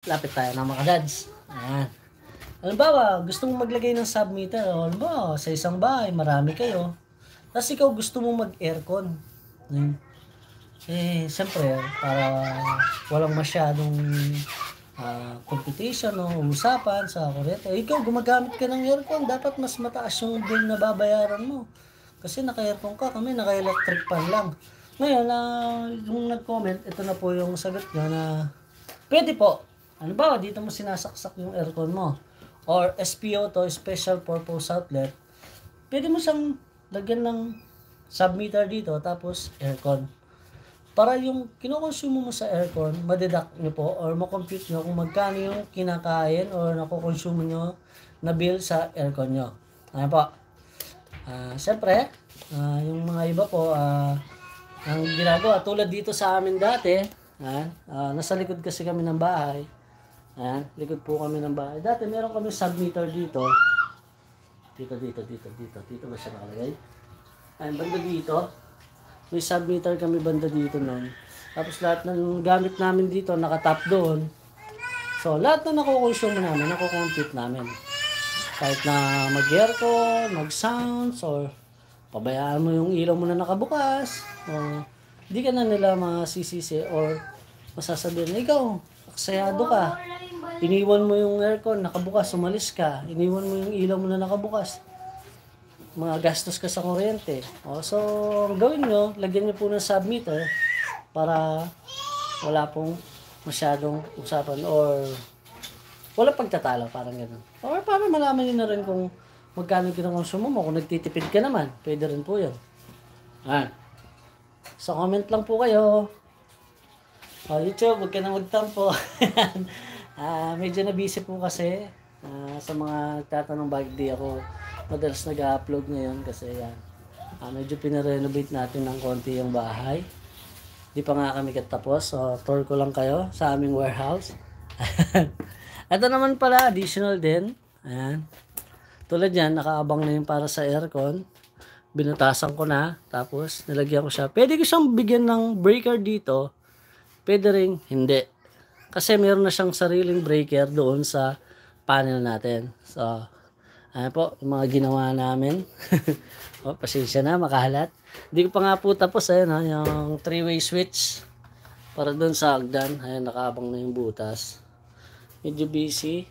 Lapit tayo ng mga dads. Ayan. Halimbawa, gusto mong maglagay ng submeter. Halimbawa, sa isang bahay, marami kayo. Tapos ikaw gusto mong mag-aircon. Siyempre, para walang masyadong competition o usapan sa kuryente. Ikaw, gumagamit ka ng aircon. Dapat mas mataas yung bill na babayaran mo. Kasi naka-aircon ka, kami naka-electric fan lang. Ngayon, yung nag-comment, ito na po yung sagot niya na pwede po. Halimbawa, dito mo sinasaksak yung aircon mo. Or SPO to, Special Purpose Outlet. Pwede mo siyang lagyan ng submeter dito, tapos aircon. Para yung kinokonsumo mo sa aircon, madeduct nyo po or makompute nyo kung magkano yung kinakain or nakokonsumo nyo na bill sa aircon nyo. Ayan po. Siyempre, yung mga iba po, ang ginagawa, tulad dito sa amin dati, nasa likod kasi kami ng bahay. Ayan, likod po kami ng bahay. Dati meron kami submeter dito. Dito ba siya nakalagay? Ayan, banda dito. May submeter kami banda dito nun. Tapos lahat ng gamit namin dito, nakatap doon. So, lahat na nakukonsume namin, nakukompute namin. Kahit na mag-aircon, mag-sounds, or pabayaan mo yung ilaw mo na nakabukas. Hindi ka na nila masisisi or masasabihin, ikaw, aksayado ka. Iniwan mo yung aircon, nakabukas, umalis ka. Iniwan mo yung ilaw mo na nakabukas. Mga gastos ka sa kuryente. So, gawin nyo, lagyan nyo po ng submeter para wala pong masyadong usapan or wala pagtatalo, parang gano'n. Or para malaman nyo na rin kung magkano kinakonsumo mo. Kung nagtitipid ka naman, pwede rin po yun. So, comment lang po kayo. YouTube, huwag ka na magtampo. Medyo na-busy po kasi sa mga tatanong bakit di ako madalas nag-upload ngayon kasi medyo pinarenovate natin ng konti yung bahay. Di pa nga kami katapos. So, tour ko lang kayo sa aming warehouse. Ito naman pala, additional din. Ayan. Tulad yan, nakaabang na yung para sa aircon. Binutasan ko na. Tapos, nilagyan ko siya. Pwede ko siyang bigyan ng breaker dito. Pwede rin hindi. Kasi meron na siyang sariling breaker doon sa panel natin. So, ayan po, yung mga ginawa namin. Pasensya na, makahalat. Hindi ko pa nga po tapos, ayan, yung 3-way switch. Para doon sa hagdan. Ayan, nakaabang na yung butas. Medyo busy.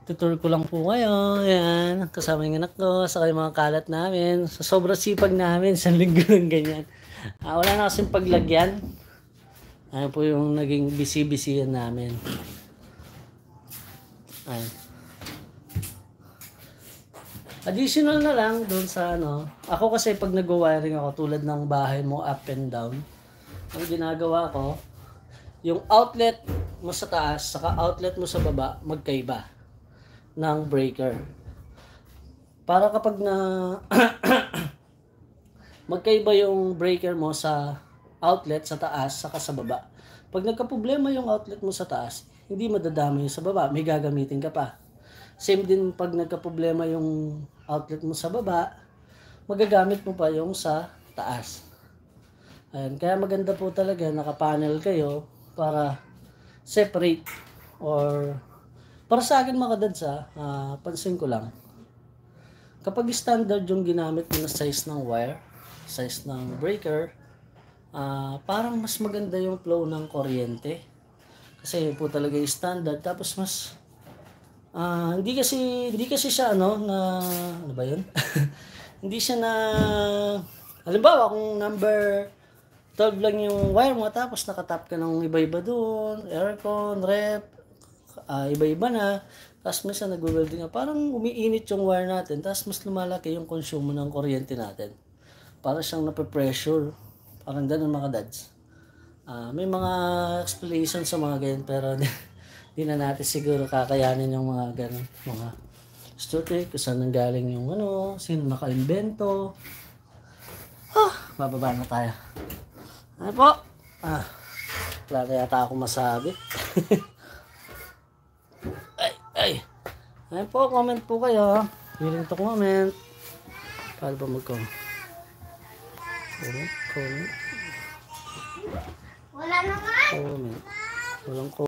Tutur ko lang po kayo. Ayan, kasama yung anak ko, saka yung mga kalat namin. Sa sobrang sipag namin, sa linggo ng ganyan. Wala na kasing paglagyan. Ayan po yung naging busy-busy namin. Ayan. Additional na lang doon sa ako kasi pag nag-wiring ako tulad ng bahay mo up and down, ang ginagawa ko, yung outlet mo sa taas saka outlet mo sa baba magkaiba ng breaker. Para kapag na magkaiba yung breaker mo sa outlet sa taas saka sa baba. Pag nagka-problema yung outlet mo sa taas, hindi madadamay sa baba, may gagamitin ka pa. Same din pag nagka-problema yung outlet mo sa baba, magagamit mo pa yung sa taas. Ayan, kaya maganda po talaga naka-panel kayo para separate or para sa akin mga dads pansin ko lang. Kapag standard yung ginamit mo na size ng wire, size ng breaker, parang mas maganda yung flow ng kuryente. Kasi yun po talaga yung standard. Tapos mas hindi kasi siya ano ba yun? Hindi siya na halimbawa kung number 12 lang yung wire mo tapos nakatap ka ng iba-iba doon, aircon, rep, iba-iba na. Tapos minsan nag-welding na parang umiinit yung wire natin tapos mas lumalaki yung konsumo ng kuryente natin. Para siyang nape-pressure. Parang ganun mga dads. May mga explanation sa mga ganyan pero di na natin siguro kakayanin yung mga ganun. Mga story, kung saan nanggaling yung sino naka-invento. Bababa na tayo. Ano po? Wala na yata ako masabi. Ay. Ayun po, comment po kayo. Willing to comment. Paano ba mag-comment? Comment. Wala naman. Comment. Walang